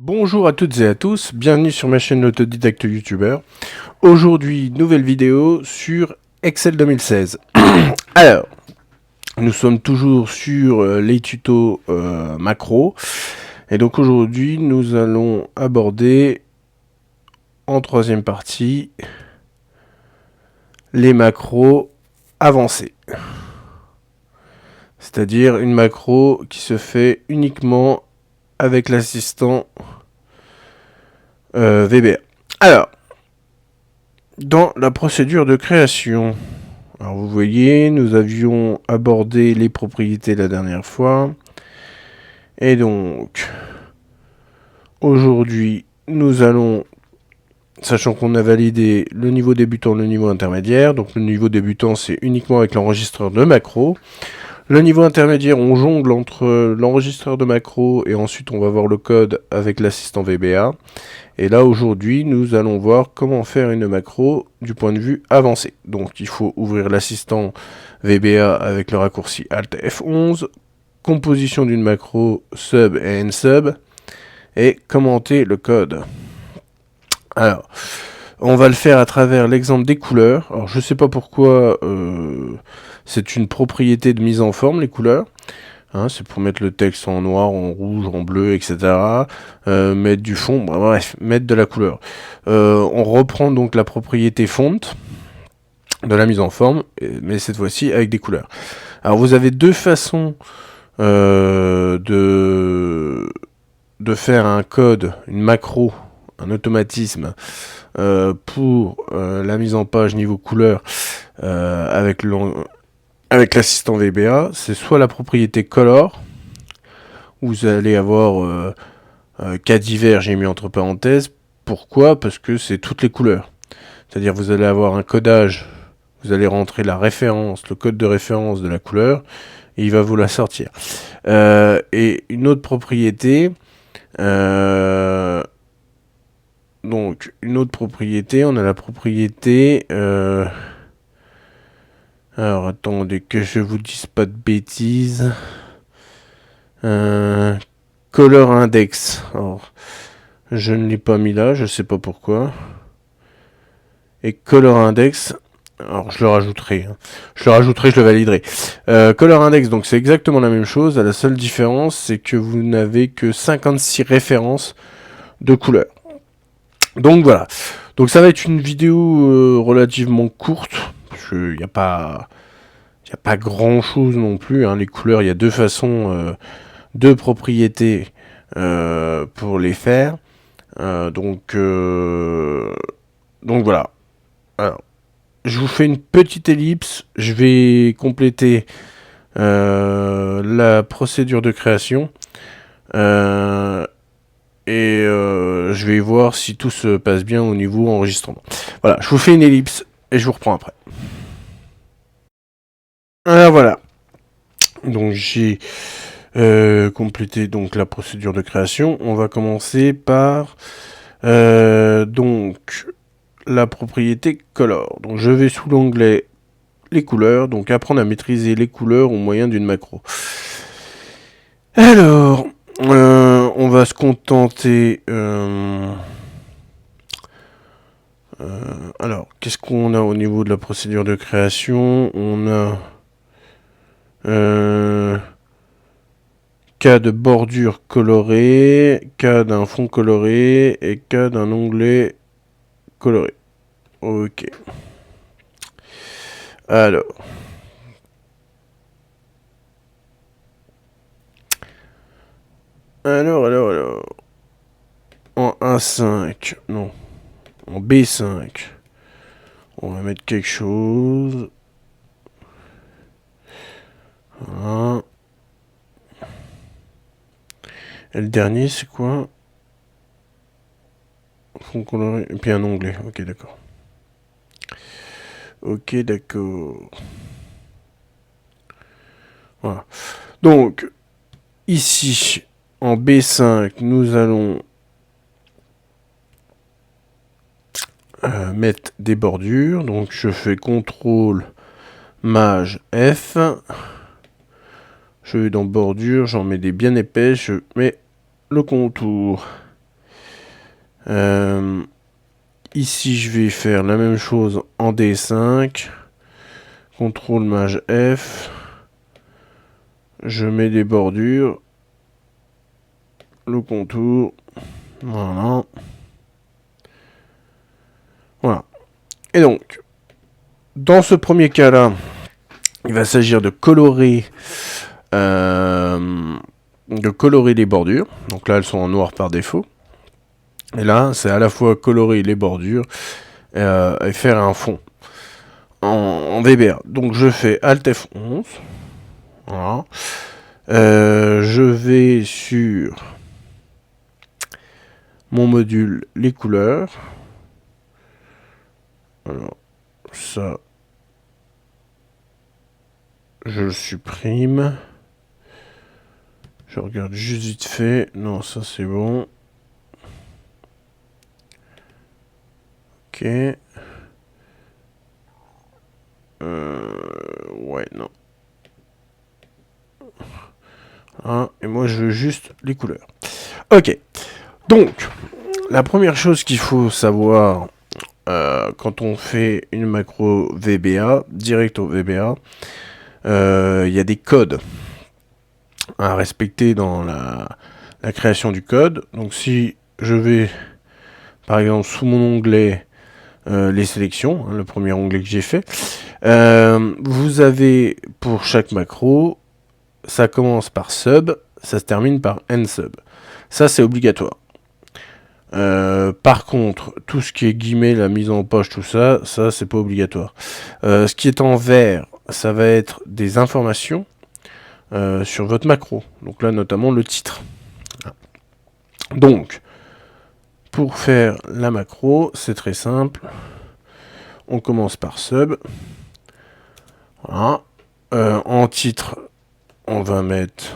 Bonjour à toutes et à tous, bienvenue sur ma chaîne L'autodidacte youtubeur. Aujourd'hui, nouvelle vidéo sur Excel 2016. Alors, nous sommes toujours sur les tutos macro. Et donc aujourd'hui, nous allons aborder en troisième partie les macros avancés. C'est-à-dire une macro qui se fait uniquement avec l'assistant VBA. Alors, dans la procédure de création, alors vous voyez, nous avions abordé les propriétés la dernière fois. Et donc, aujourd'hui, nous allons, sachant qu'on a validé le niveau débutant, le niveau intermédiaire. Donc le niveau débutant, c'est uniquement avec l'enregistreur de macro. Le niveau intermédiaire, on jongle entre l'enregistreur de macro et ensuite on va voir le code avec l'assistant VBA. Et là, aujourd'hui, nous allons voir comment faire une macro du point de vue avancé. Donc, il faut ouvrir l'assistant VBA avec le raccourci Alt F11, composition d'une macro sub et nsub, et commenter le code. Alors, on va le faire à travers l'exemple des couleurs. Alors, je ne sais pas pourquoi c'est une propriété de mise en forme, les couleurs. Hein, c'est pour mettre le texte en noir, en rouge, en bleu, etc. Mettre du fond, bref, mettre de la couleur. On reprend donc la propriété font de la mise en forme, mais cette fois-ci avec des couleurs. Alors vous avez deux façons de faire un code, une macro, un automatisme pour la mise en page niveau couleur avec l'assistant VBA. C'est soit la propriété color, où vous allez avoir cas divers, j'ai mis entre parenthèses. Pourquoi? Parce que c'est toutes les couleurs. C'est-à-dire vous allez avoir un codage, vous allez rentrer la référence, le code de référence de la couleur, et il va vous la sortir. Et une autre propriété, donc une autre propriété, on a la propriété... alors attendez que je vous dise pas de bêtises. Color index. Alors, je ne l'ai pas mis là, je sais pas pourquoi. Et color index, alors je le rajouterai. Je le validerai. Color index, donc c'est exactement la même chose. La seule différence, c'est que vous n'avez que 56 références de couleurs. Donc voilà. Donc ça va être une vidéo relativement courte. Il n'y a pas grand chose non plus. Hein. Les couleurs, il y a deux façons, deux propriétés pour les faire. Donc voilà. Alors, je vous fais une petite ellipse. Je vais compléter la procédure de création. Je vais voir si tout se passe bien au niveau enregistrement. Voilà, je vous fais une ellipse et je vous reprends après. Alors voilà. Donc j'ai complété donc la procédure de création. On va commencer par donc la propriété color. Donc je vais sous l'onglet les couleurs, donc apprendre à maîtriser les couleurs au moyen d'une macro. Alors, on va se contenter... alors, qu'est-ce qu'on a au niveau de la procédure de création? On a cas de bordure colorée, cas d'un fond coloré et cas d'un onglet coloré. Ok. Alors. En A5, non. En B5, on va mettre quelque chose. Voilà. Et le dernier, c'est quoi? Fond coloré. Et puis un onglet. Ok, d'accord. Ok, d'accord. Voilà. Donc, ici, en B5, nous allons mettre des bordures. Donc, je fais CTRL Maj F. Je vais dans bordure, j'en mets des bien épais. Je mets le contour. Ici, je vais faire la même chose en D5. CTRL Maj F. Je mets des bordures. Le contour. Voilà. Voilà. Et donc, dans ce premier cas-là, il va s'agir de colorer les bordures. Donc là, elles sont en noir par défaut. Et là, c'est à la fois colorer les bordures et faire un fond en VBA. Donc je fais Alt F11. Voilà. Je vais sur mon module les couleurs. Alors, ça, je le supprime. Je regarde juste vite fait. Non, ça c'est bon. Ok. Ouais, non. Hein, et moi, je veux juste les couleurs. Ok. Donc, la première chose qu'il faut savoir quand on fait une macro VBA, direct au VBA, il y a des codes à respecter dans la création du code. Donc, si je vais, par exemple, sous mon onglet les sélections, hein, le premier onglet que j'ai fait, vous avez pour chaque macro, ça commence par sub, ça se termine par nsub. Ça, c'est obligatoire. Par contre, tout ce qui est guillemets, la mise en poche, tout ça, c'est pas obligatoire. Ce qui est en vert, ça va être des informations sur votre macro. Donc là, notamment le titre. Donc, pour faire la macro, c'est très simple. On commence par sub. Voilà. En titre, on va mettre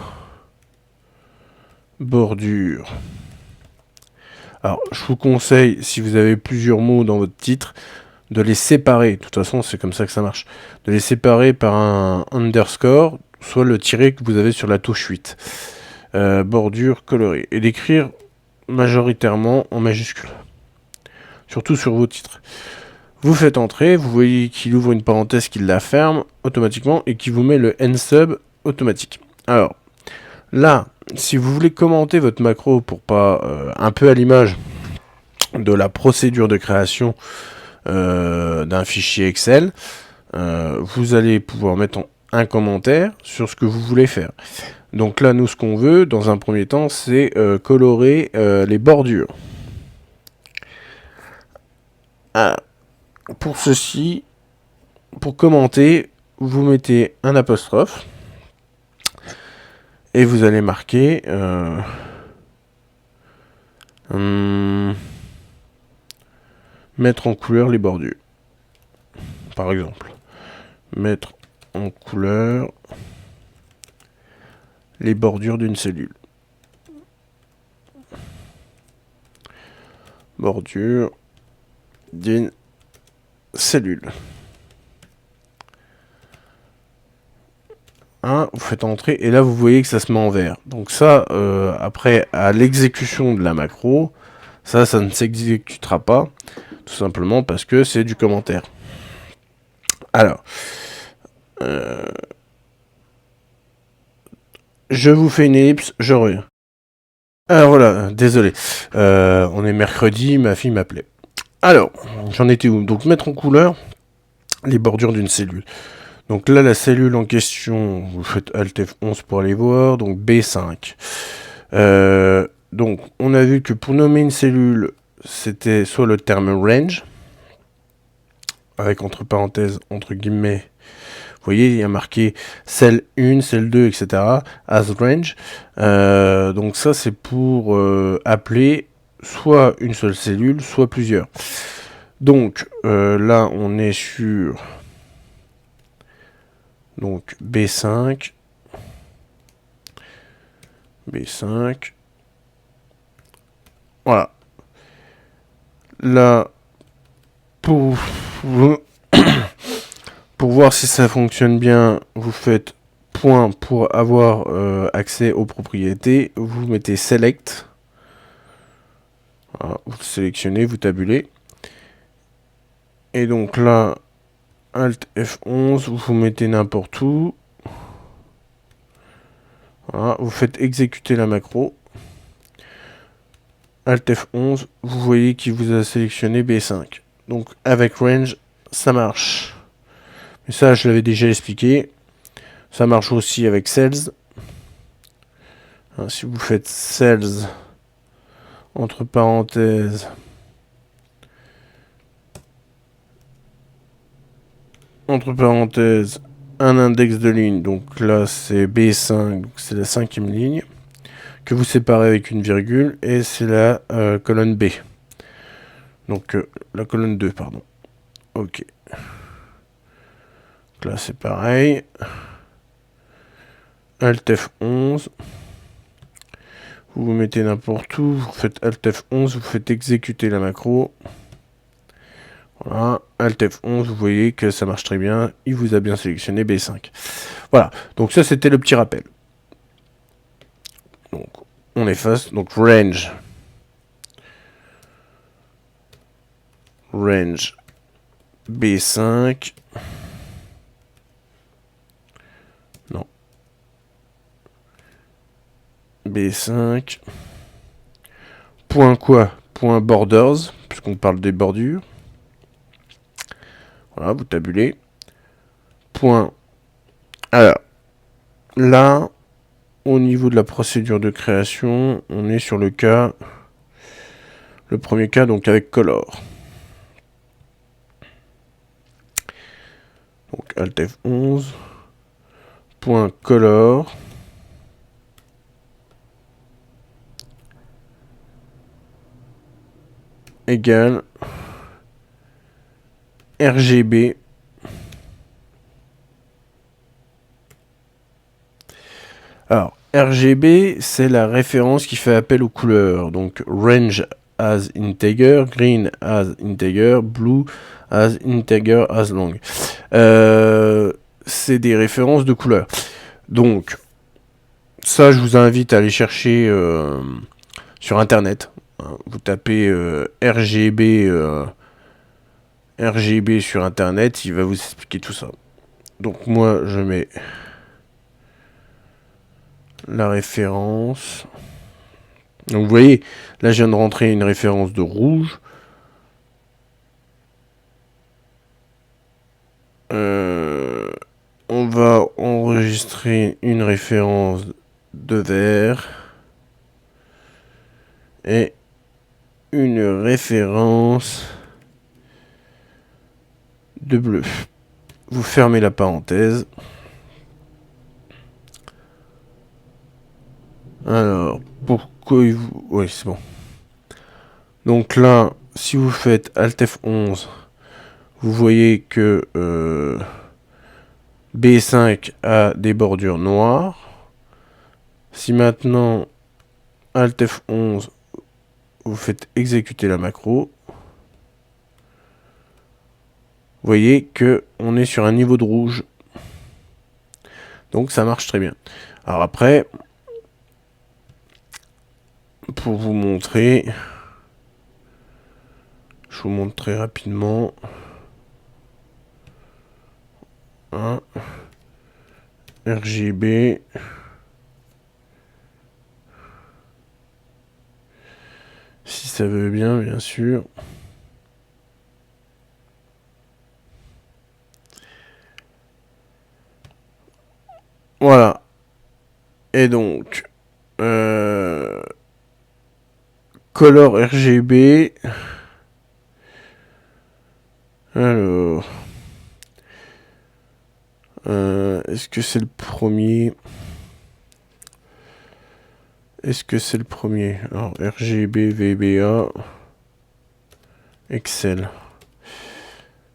bordure. Alors, je vous conseille, si vous avez plusieurs mots dans votre titre, de les séparer. De toute façon, c'est comme ça que ça marche. De les séparer par un underscore, soit le tiret que vous avez sur la touche 8. Bordure colorée. Et d'écrire majoritairement en majuscule. Surtout sur vos titres. Vous faites entrer, vous voyez qu'il ouvre une parenthèse, qu'il la ferme automatiquement et qui vous met le nsub automatique. Alors, là, si vous voulez commenter votre macro pour pas, un peu à l'image de la procédure de création d'un fichier Excel, vous allez pouvoir mettre un commentaire sur ce que vous voulez faire. Donc là, nous, ce qu'on veut, dans un premier temps, c'est colorer les bordures. Pour ceci, pour commenter, vous mettez un apostrophe et vous allez marquer mettre en couleur les bordures. Par exemple, mettre en couleur les bordures d'une cellule. Bordure d'une cellule. Hein, vous faites entrer et là vous voyez que ça se met en vert. Donc ça, après à l'exécution de la macro, ça ne s'exécutera pas, tout simplement parce que c'est du commentaire. Alors, je vous fais une ellipse, je reviens. Alors voilà, désolé, on est mercredi, ma fille m'appelait. Alors, j'en étais où? Donc mettre en couleur les bordures d'une cellule. Donc là, la cellule en question, vous faites Alt F11 pour aller voir, donc B5. Donc, on a vu que pour nommer une cellule, c'était soit le terme range, avec entre parenthèses, entre guillemets, vous voyez, il y a marqué cell 1, cell 2, etc. as range. Donc ça, c'est pour appeler soit une seule cellule, soit plusieurs. Donc là, on est sur donc B5. B5. Voilà. Là, pour voir si ça fonctionne bien, vous faites point pour avoir accès aux propriétés. Vous mettez select. Voilà, vous le sélectionnez, vous tabulez. Et donc là, Alt F11, vous mettez n'importe où. Voilà, vous faites exécuter la macro. Alt F11, vous voyez qu'il vous a sélectionné B5. Donc avec range, ça marche. Mais ça, je l'avais déjà expliqué. Ça marche aussi avec sales. Si vous faites sales, entre parenthèses, un index de ligne, donc là c'est B5, c'est la 5e ligne, que vous séparez avec une virgule, et c'est la colonne B. Donc la colonne 2, pardon. Ok. Donc là c'est pareil. Alt F11. Vous vous mettez n'importe où, vous faites Alt F11, vous faites exécuter la macro. Voilà, Alt F11, vous voyez que ça marche très bien, il vous a bien sélectionné B5. Voilà, donc ça c'était le petit rappel. Donc on efface, donc range B5. Non. B5. Point quoi? Point borders, puisqu'on parle des bordures. Voilà, vous tabulez. Point. Alors, là, au niveau de la procédure de création, on est sur le cas, le premier cas, donc avec color. Donc Alt F11. Point color. Égale RGB. Alors, RGB, c'est la référence qui fait appel aux couleurs. Donc, range as integer, green as integer, blue as integer as long. C'est des références de couleurs. Donc, ça, je vous invite à aller chercher sur Internet. Vous tapez RGB sur Internet, il va vous expliquer tout ça. Donc, moi, je mets la référence. Donc vous voyez, là je viens de rentrer une référence de rouge. On va enregistrer une référence de vert. Et une référence de bleu. Vous fermez la parenthèse. Alors, pourquoi vous... Oui, c'est bon. Donc là, si vous faites Alt F11, vous voyez que B5 a des bordures noires. Si maintenant Alt F11, vous faites exécuter la macro, vous voyez que on est sur un niveau de rouge. Donc ça marche très bien. Alors après, pour vous montrer, je vous montre très rapidement. RGB. Si ça veut bien, bien sûr. Voilà. Et donc, color RGB. Alors, est-ce que c'est le premier? Est-ce que c'est le premier? Alors, RGB, VBA, Excel.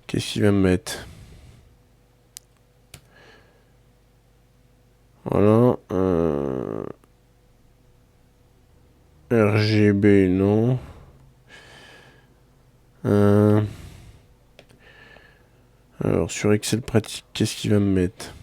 Qu'est-ce qu'il va me mettre? Voilà. RGB, non. Alors, sur Excel pratique, qu'est-ce qu'il va me mettre?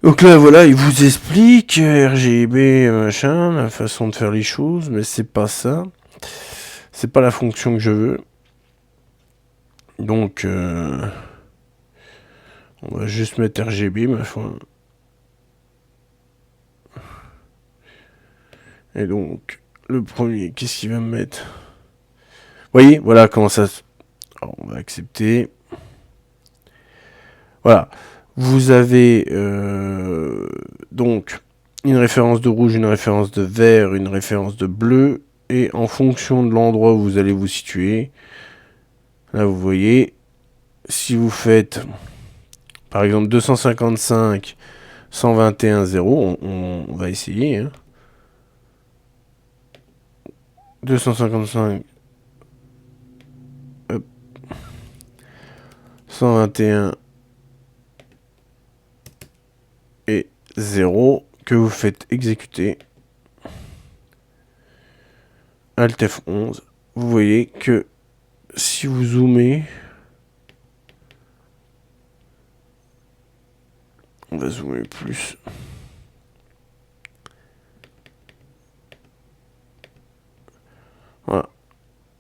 Donc là, voilà, il vous explique RGB, machin, la façon de faire les choses, mais c'est pas ça. C'est pas la fonction que je veux. Donc, on va juste mettre RGB, ma foi. Et donc, le premier, qu'est-ce qu'il va me mettre? Vous voyez, voilà comment ça... Alors, on va accepter. Voilà. Vous avez donc une référence de rouge, une référence de vert, une référence de bleu. Et en fonction de l'endroit où vous allez vous situer, là vous voyez, si vous faites par exemple 255, 121, 0, on va essayer. Hein. 255, hop, 121 et 0, que vous faites exécuter. Alt F11, vous voyez que si vous zoomez, on va zoomer plus. Voilà.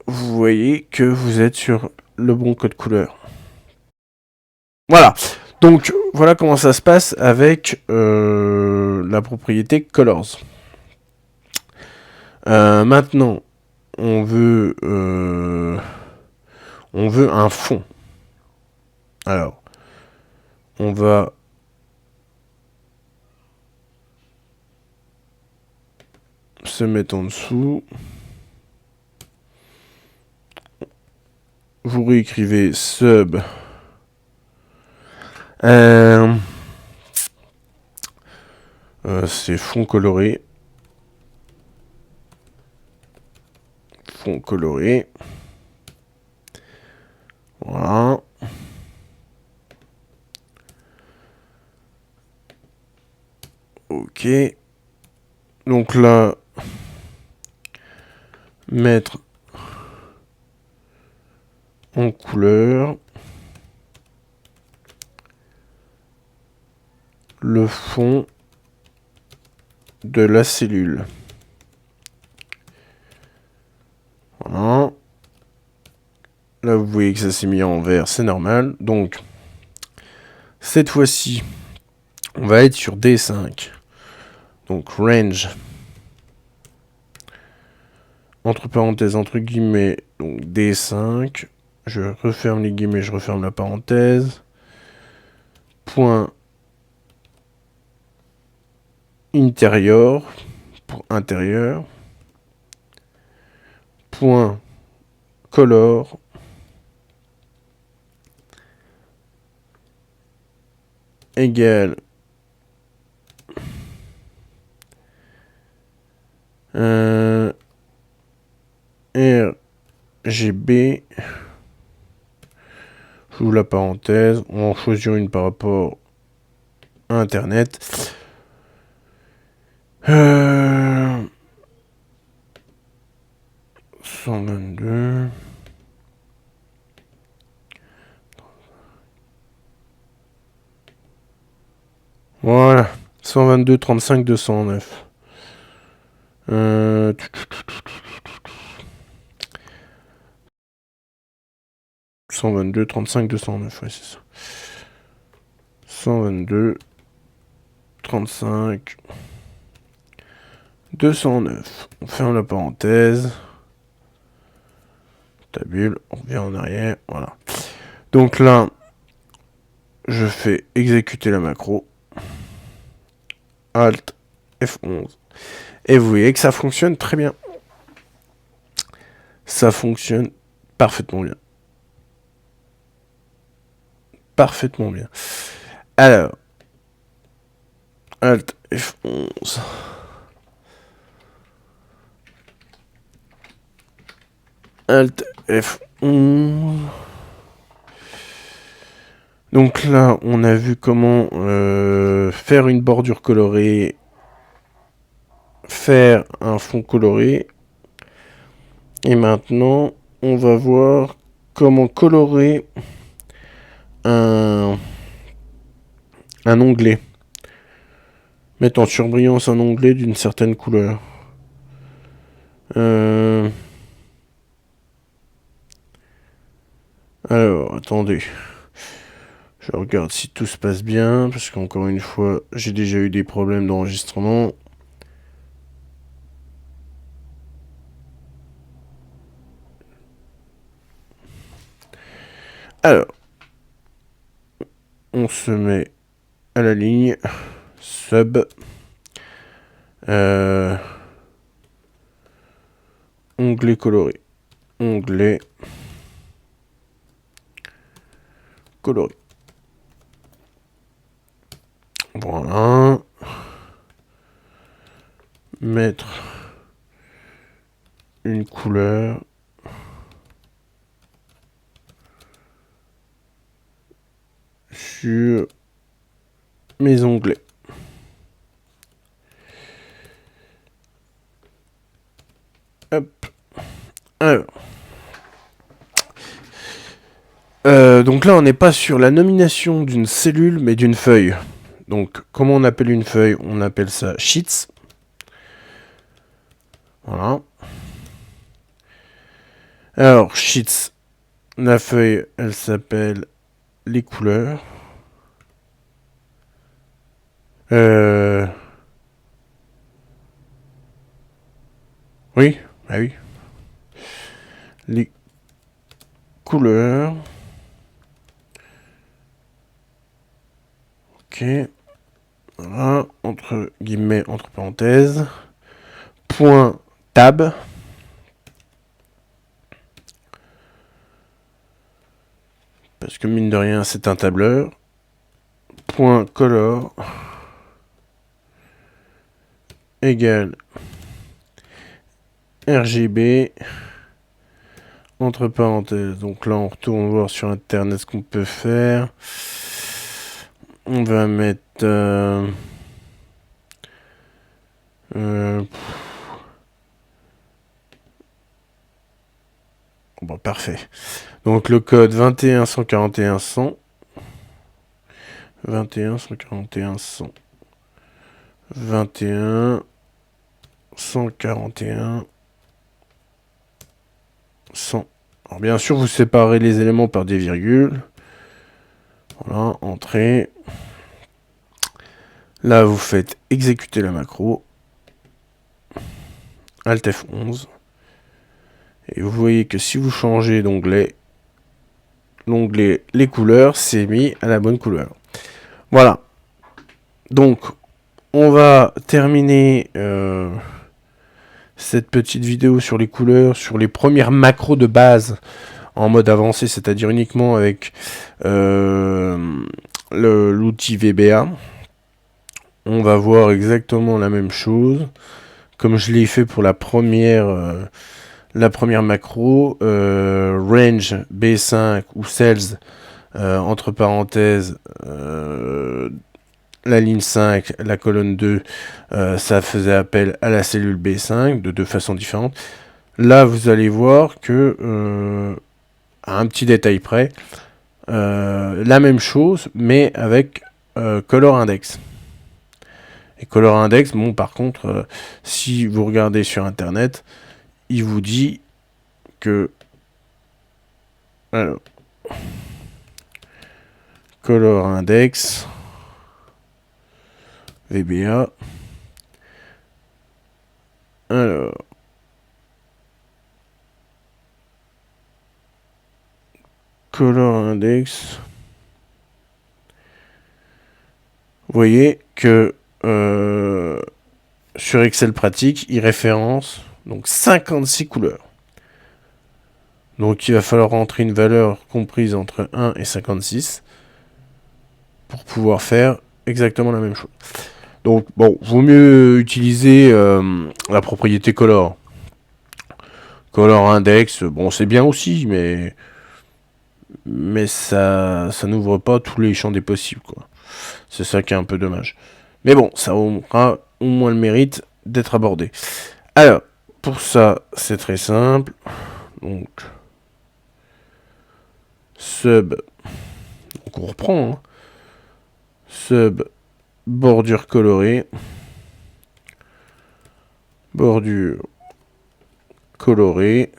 Vous voyez que vous êtes sur le bon code couleur. Voilà. Donc, voilà comment ça se passe avec la propriété Colors. Maintenant, on veut un fond. Alors, on va se mettre en dessous. Vous réécrivez sub. C'est fond coloré. Fond coloré. Voilà. Ok. Donc là, mettre en couleur le fond de la cellule. Voilà. Là, vous voyez que ça s'est mis en vert, c'est normal. Donc, cette fois-ci, on va être sur D5. Donc, range. Entre parenthèses, entre guillemets, donc D5. Je referme les guillemets, je referme la parenthèse. Point intérieur, pour intérieur. Point color. Égale RGB. J'ouvre la parenthèse. On va en choisir une par rapport à Internet. 122. Voilà. 122, 35, 209. 122, 35, 209. Ouais, c'est ça. 122, 35, 209. On ferme la parenthèse. Tabule. On revient en arrière. Voilà. Donc là, je fais exécuter la macro. Alt F11. Et vous voyez que ça fonctionne très bien. Ça fonctionne parfaitement bien. Parfaitement bien. Alors, Alt F11. Alt F11. Donc là, on a vu comment faire une bordure colorée, faire un fond coloré. Et maintenant, on va voir comment colorer un onglet. Mettre en surbrillance un onglet d'une certaine couleur. Alors, attendez. Je regarde si tout se passe bien, parce qu'encore une fois, j'ai déjà eu des problèmes d'enregistrement. Alors, on se met à la ligne sub. Onglet coloré. Onglet coloré. Voilà. Mettre une couleur. Sur mes onglets. Hop. Alors. Donc là, on n'est pas sur la nomination d'une cellule, mais d'une feuille. Donc, comment on appelle une feuille? On appelle ça sheets. Voilà. Alors, sheets. La feuille, elle s'appelle les couleurs. Oui, bah oui. Les couleurs. Ok. Voilà. Entre guillemets, entre parenthèses. Point tab. Parce que mine de rien, c'est un tableur. Point color. Égale RGB. Entre parenthèses. Donc là, on retourne voir sur Internet ce qu'on peut faire. On va mettre... Bon, parfait. Donc le code 21 141 100. 21 141 100. 21 141 100. Alors bien sûr, vous séparez les éléments par des virgules. Voilà, entrée. Là, vous faites exécuter la macro. Alt F11. Et vous voyez que si vous changez d'onglet, l'onglet les couleurs s'est mis à la bonne couleur. Voilà. Donc, on va terminer cette petite vidéo sur les couleurs, sur les premières macros de base en mode avancé, c'est-à-dire uniquement avec l'outil VBA. On va voir exactement la même chose, comme je l'ai fait pour la première macro, range B5 ou cells, entre parenthèses, la ligne 5, la colonne 2, ça faisait appel à la cellule B5 de deux façons différentes. Là, vous allez voir que, à un petit détail près, la même chose, mais avec color index. Et color index, bon, par contre, si vous regardez sur Internet, il vous dit que... Alors... Color index... VBA... Alors... Color index... Vous voyez que sur Excel pratique, il référence donc 56 couleurs. Donc il va falloir rentrer une valeur comprise entre 1 et 56 pour pouvoir faire exactement la même chose. Donc bon, vaut mieux utiliser la propriété color. Color index, bon c'est bien aussi, mais ça n'ouvre pas tous les champs des possibles, quoi. C'est ça qui est un peu dommage. Mais bon, ça aura au moins le mérite d'être abordé. Alors, pour ça, c'est très simple. Donc, sub. Donc on reprend. Hein. Sub bordure colorée. Bordure colorée.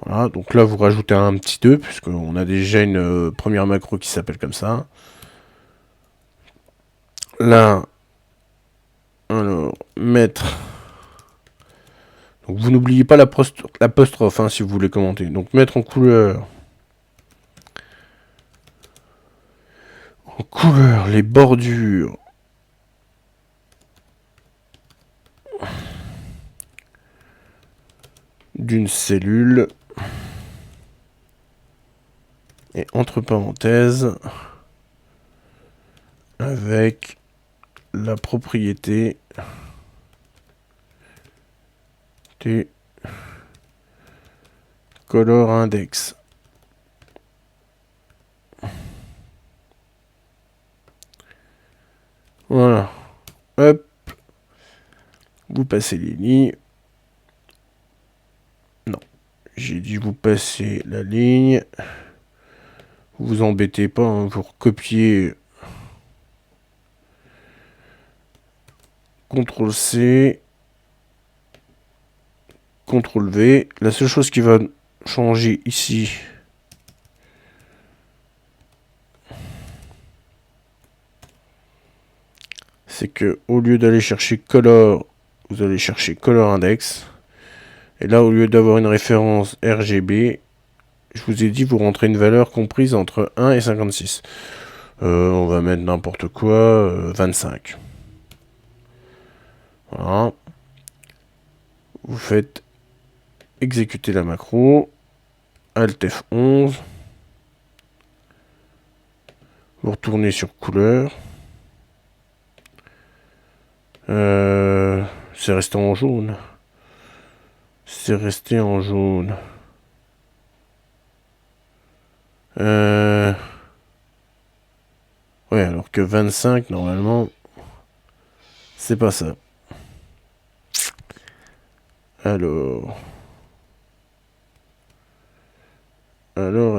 Voilà, donc là vous rajoutez un petit 2, puisqu'on a déjà une première macro qui s'appelle comme ça. Là, alors, mettre. Donc vous n'oubliez pas l'apostrophe hein, si vous voulez commenter. Donc mettre en couleur. En couleur, les bordures. D'une cellule. Et entre parenthèses. Avec la propriété du color index. Voilà. Hop. Vous passez les lignes. Non. J'ai dit vous passez la ligne. Vous embêtez pas, hein, vous recopiez. CTRL-C. CTRL-V. La seule chose qui va changer ici, c'est que au lieu d'aller chercher color, vous allez chercher color index. Et là, au lieu d'avoir une référence RGB, je vous ai dit, vous rentrez une valeur comprise entre 1 et 56. On va mettre n'importe quoi, 25. Voilà. Vous faites exécuter la macro. Alt F11. Vous retournez sur couleur. C'est resté en jaune. C'est resté en jaune. Ouais, alors que 25, normalement, c'est pas ça. Alors... Alors...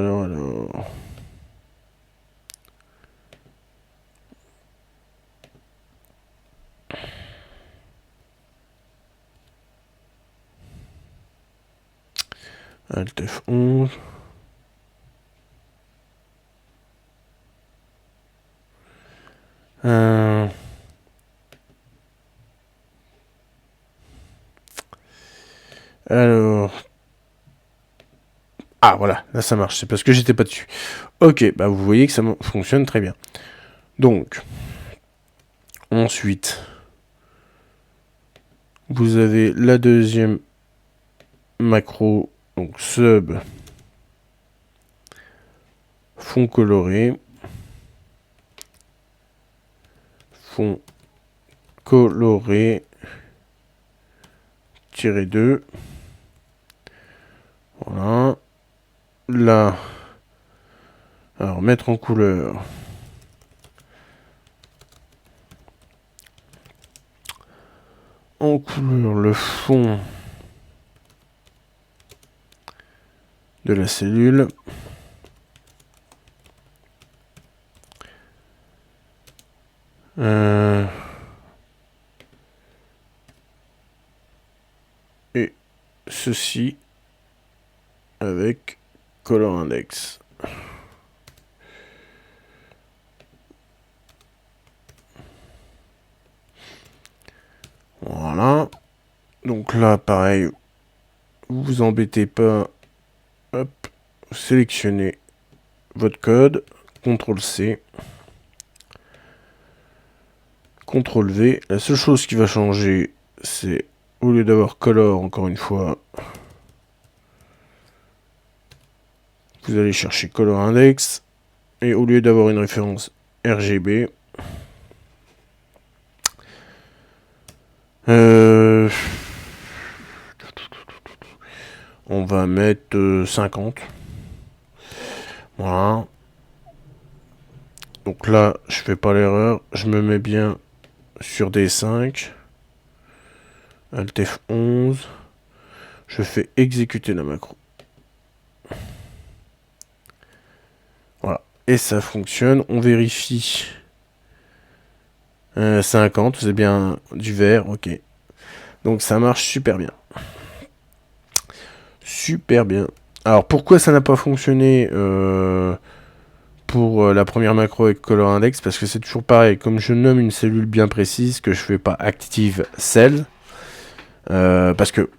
Alt F11. Alors... Ah voilà, là ça marche, c'est parce que j'étais pas dessus. Ok, bah vous voyez que ça fonctionne très bien. Donc, ensuite, vous avez la deuxième macro, donc sub, fond coloré, fond coloré, tiré 2. Voilà. Là, alors mettre en couleur. En couleur le fond de la cellule. Et ceci avec color index. Voilà. Donc là, pareil, vous vous embêtez pas. Hop, sélectionnez votre code, CTRL-C, CTRL-V. La seule chose qui va changer, c'est au lieu d'avoir color, encore une fois, vous allez chercher color index. Et au lieu d'avoir une référence RGB, on va mettre 50. Voilà. Donc là, je fais pas l'erreur. Je me mets bien sur D5. Alt F11. Je fais exécuter la macro. Voilà. Et ça fonctionne. On vérifie. 50, c'est bien du vert, ok. Donc ça marche super bien. Super bien. Alors pourquoi ça n'a pas fonctionné pour la première macro avec Color Index? Parce que c'est toujours pareil, comme je nomme une cellule bien précise, que je fais pas Active Cell, parce que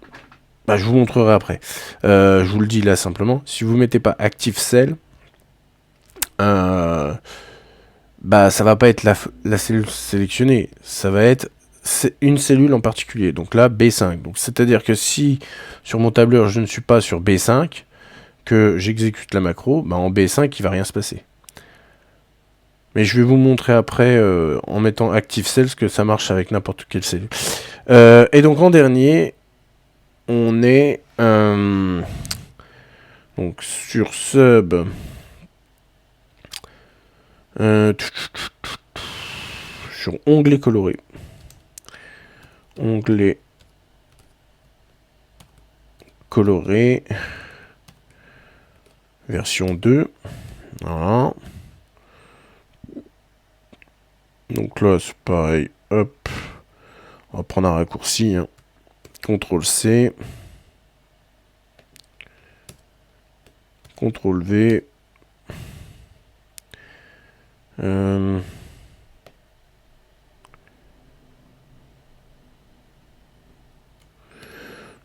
bah, je vous montrerai après. Je vous le dis là simplement. Si vous mettez pas Active Cell, bah ça va pas être la cellule sélectionnée, ça va être une cellule en particulier. Donc là B5. Donc c'est-à-dire que si sur mon tableur je ne suis pas sur B5, que j'exécute la macro, bah en B5 il va rien se passer. Mais je vais vous montrer après en mettant Active Cells que ça marche avec n'importe quelle cellule. Et donc en dernier, on est donc sur Sub. Sur onglet coloré. Onglet coloré. Version 2. Voilà. Donc là, c'est pareil. Hop. On va prendre un raccourci. Hein. CTRL-C. CTRL-V.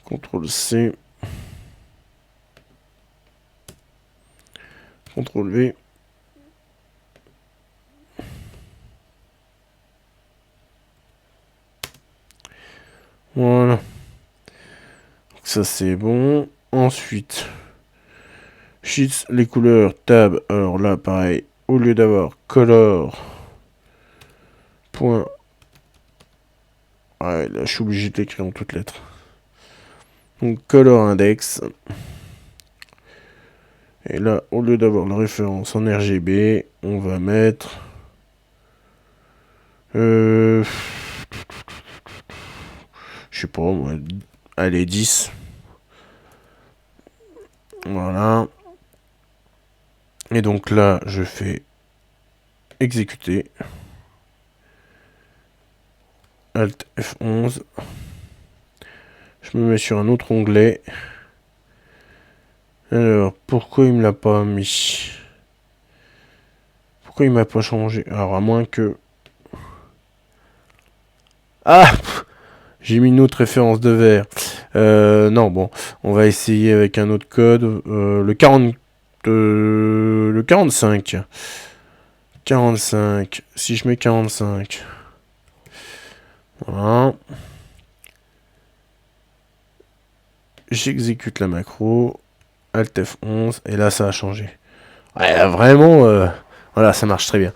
CTRL-C. CTRL-V. Voilà. Donc ça c'est bon. Ensuite, Sheets, les couleurs, tab. Alors là, pareil. Au lieu d'avoir color. Point. Ouais, là, je suis obligé de l'écrire en toutes lettres. Donc, color index. Et là, au lieu d'avoir la référence en RGB, on va mettre... je sais pas, moi, allez, 10. Voilà. Et donc là, je fais exécuter. Alt F11. Je me mets sur un autre onglet. Alors, pourquoi il me l'a pas mis? Pourquoi il m'a pas changé? Alors, à moins que... Ah! J'ai mis une autre référence de vert. Non, bon. On va essayer avec un autre code. Le 40... le 45. 45. Si je mets 45. Voilà. J'exécute la macro. Alt F11. Et là, ça a changé. Ouais, là, vraiment... voilà, ça marche très bien.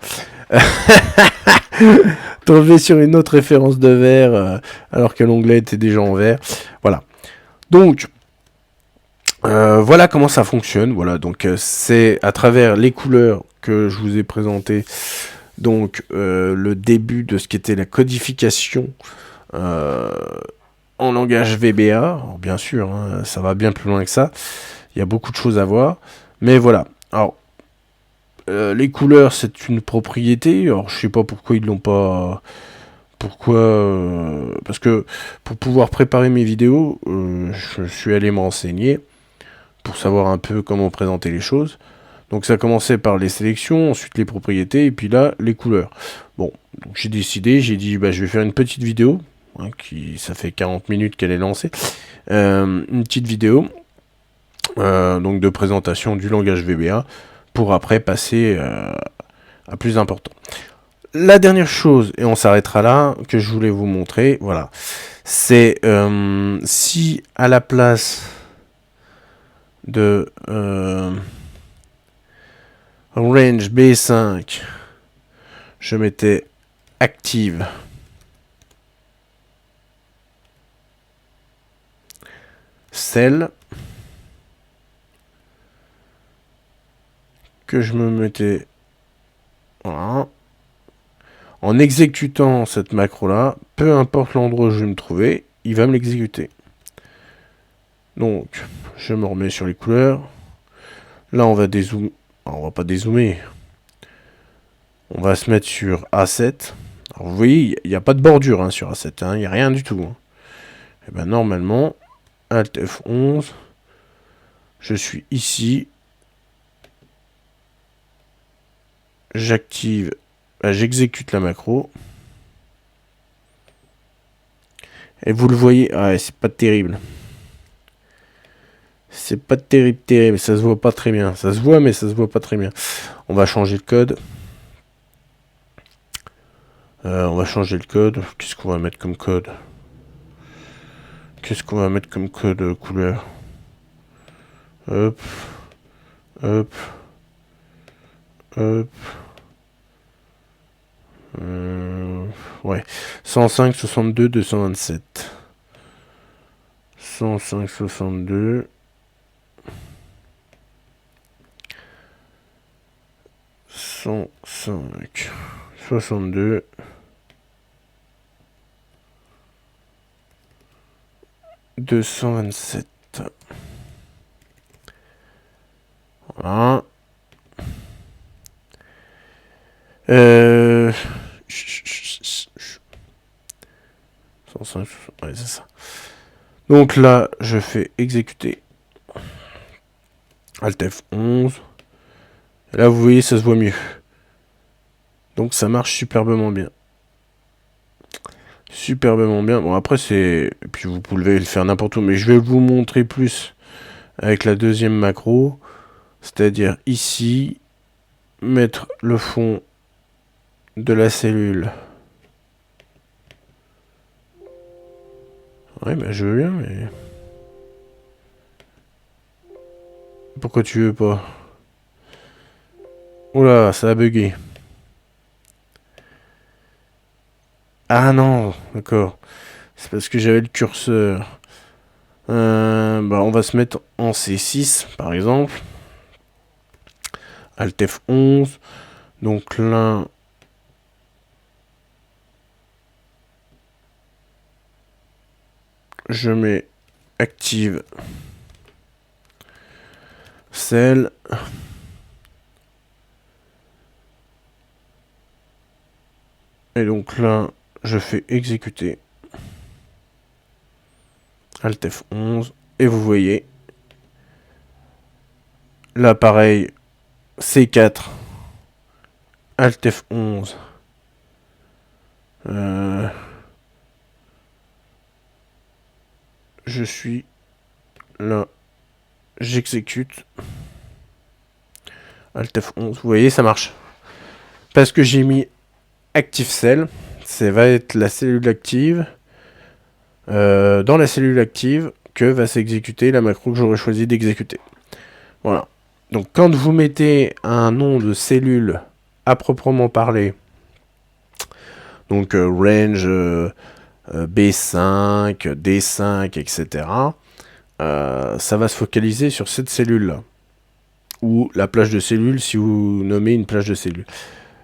Tomber sur une autre référence de vert alors que l'onglet était déjà en vert. Voilà. Donc, voilà comment ça fonctionne. Voilà, donc c'est à travers les couleurs que je vous ai présenté. Donc, le début de ce qu'était la codification en langage VBA. Alors, bien sûr, hein, ça va bien plus loin que ça. Il y a beaucoup de choses à voir. Mais voilà. Alors, les couleurs, c'est une propriété. Alors, je sais pas pourquoi ils l'ont pas... Pourquoi parce que pour pouvoir préparer mes vidéos, je suis allé m'enseigner pour savoir un peu comment présenter les choses. Donc ça commençait par les sélections, ensuite les propriétés, et puis là, les couleurs. Bon, donc j'ai décidé, j'ai dit, bah, je vais faire une petite vidéo, hein, ça fait 40 minutes qu'elle est lancée, une petite vidéo, donc de présentation du langage VBA, pour après passer à plus important. La dernière chose, et on s'arrêtera là, que je voulais vous montrer, voilà, c'est si à la place de range B5, je mettais active cell, que je me mettais, voilà, en exécutant cette macro là, peu importe l'endroit où je vais me trouver, il va me l'exécuter. Donc, je me remets sur les couleurs. Là, on va dézoomer. On va pas dézoomer. On va se mettre sur A7. Alors, vous voyez, il n'y a pas de bordure hein, sur A7. Il n'y a rien du tout. Hein. Et ben normalement, Alt F11. Je suis ici. J'active. J'exécute la macro. Et vous le voyez. Ah, c'est pas terrible. C'est pas terrible. Ça se voit pas très bien. Ça se voit, mais ça se voit pas très bien. On va changer le code. On va changer le code. Qu'est-ce qu'on va mettre comme code? Qu'est-ce qu'on va mettre comme code couleur? Hop. Hop. Hop. Ouais. 105, 62, 227. 105, 62. 105, 62. 227. Voilà. 105, ouais, c'est ça. Donc là, je fais exécuter. Alt F11. Et là, vous voyez, ça se voit mieux. Donc ça marche superbement bien. Superbement bien. Bon, après, c'est... Et puis, vous pouvez le faire n'importe où. Mais je vais vous montrer plus avec la deuxième macro. C'est-à-dire ici, mettre le fond de la cellule. Ouais, bah je veux bien, mais... Pourquoi tu veux pas? Oula, ça a bugué. Ah non, d'accord. C'est parce que j'avais le curseur. Bah, on va se mettre en C6, par exemple. Alt F11. Donc là... Je mets active cell. Et donc là, je fais exécuter. Alt F11. Et vous voyez, l'appareil C4. Alt F11. Je suis là. J'exécute. Alt F11. Vous voyez, ça marche. Parce que j'ai mis Active Cell. Ça va être la cellule active. Dans la cellule active que va s'exécuter la macro que j'aurais choisi d'exécuter. Voilà. Donc quand vous mettez un nom de cellule à proprement parler, donc range B5, D5, etc., ça va se focaliser sur cette cellule-là. Ou la plage de cellules si vous nommez une plage de cellules.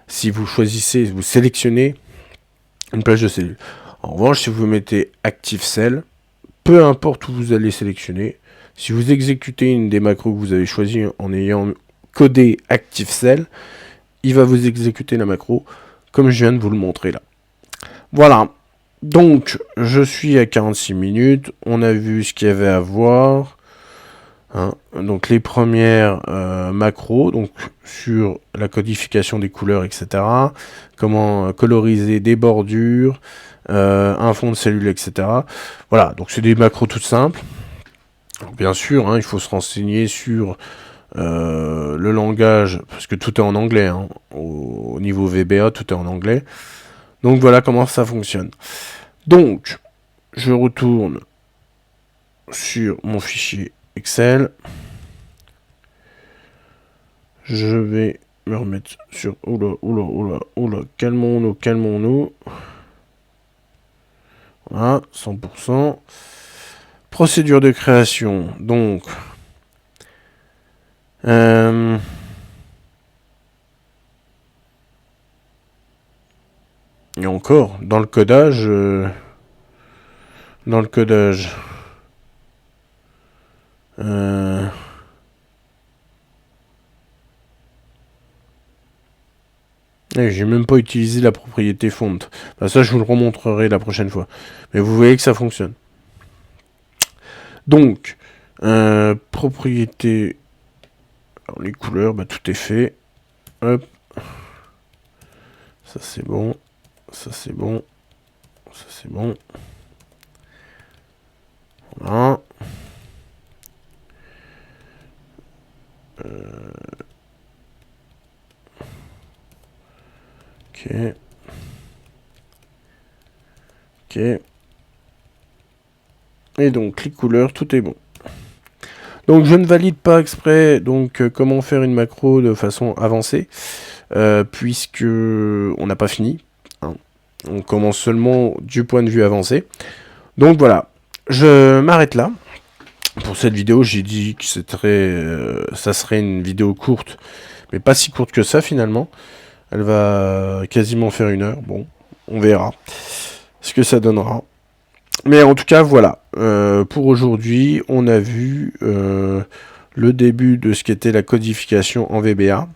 Si vous choisissez, vous sélectionnez une plage de cellules. En revanche, si vous mettez Active Cell, peu importe où vous allez sélectionner, si vous exécutez une des macros que vous avez choisies en ayant codé Active Cell, il va vous exécuter la macro comme je viens de vous le montrer là. Voilà. Donc, je suis à 46 minutes. On a vu ce qu'il y avait à voir. Hein. Donc, les premières macros, donc sur la codification des couleurs, etc. Comment coloriser des bordures, un fond de cellule, etc. Voilà, donc c'est des macros toutes simples. Alors, bien sûr, hein, il faut se renseigner sur le langage, parce que tout est en anglais. Hein. Au niveau VBA, tout est en anglais. Donc voilà comment ça fonctionne. Donc, je retourne sur mon fichier Excel. Je vais me remettre sur... Oula, calmons-nous. Voilà, 100%. Procédure de création. Donc... et encore, dans le codage... J'ai même pas utilisé la propriété font. Enfin, ça, je vous le remontrerai la prochaine fois. Mais vous voyez que ça fonctionne. Donc, propriété... Alors, les couleurs, bah, tout est fait. Hop. Ça, c'est bon. Ça, c'est bon. Ça, c'est bon. Voilà. Ok. Ok. Et donc, les couleurs, tout est bon. Donc, je ne valide pas exprès donc comment faire une macro de façon avancée, puisque on n'a pas fini. Hein. On commence seulement du point de vue avancé. Donc voilà, je m'arrête là. Pour cette vidéo, j'ai dit que ça serait une vidéo courte, mais pas si courte que ça finalement. Elle va quasiment faire 1 heure. Bon, on verra ce que ça donnera. Mais en tout cas, voilà. Pour aujourd'hui, on a vu le début de ce qu'était la codification en VBA.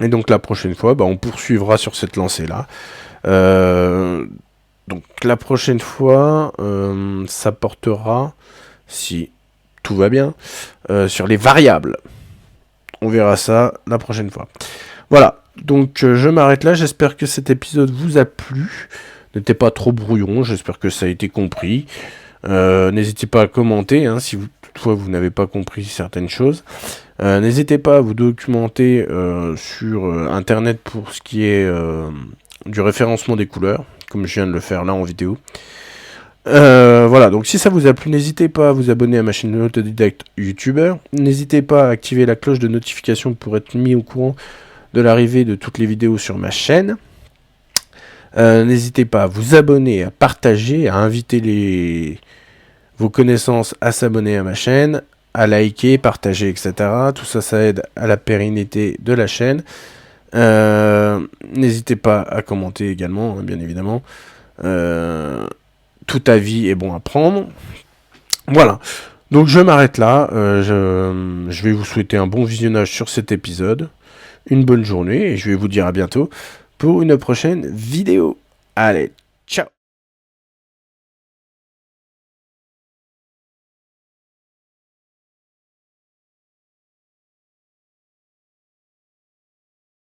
Et donc la prochaine fois, bah, on poursuivra sur cette lancée-là. Donc la prochaine fois, ça portera, si tout va bien, sur les variables. On verra ça la prochaine fois. Voilà, donc je m'arrête là. J'espère que cet épisode vous a plu. N'était pas trop brouillon, j'espère que ça a été compris. N'hésitez pas à commenter hein, si toutefois vous n'avez pas compris certaines choses. N'hésitez pas à vous documenter sur internet pour ce qui est du référencement des couleurs, comme je viens de le faire là en vidéo. Voilà, donc si ça vous a plu, n'hésitez pas à vous abonner à ma chaîne Autodidacte YouTuber. N'hésitez pas à activer la cloche de notification pour être mis au courant de l'arrivée de toutes les vidéos sur ma chaîne. N'hésitez pas à vous abonner, à partager, à inviter vos connaissances à s'abonner à ma chaîne, à liker, partager, etc. Tout ça, ça aide à la pérennité de la chaîne. N'hésitez pas à commenter également, hein, bien évidemment. Tout avis est bon à prendre. Voilà. Donc je m'arrête là. Je vais vous souhaiter un bon visionnage sur cet épisode. Une bonne journée et je vais vous dire à bientôt pour une prochaine vidéo. Allez, ciao!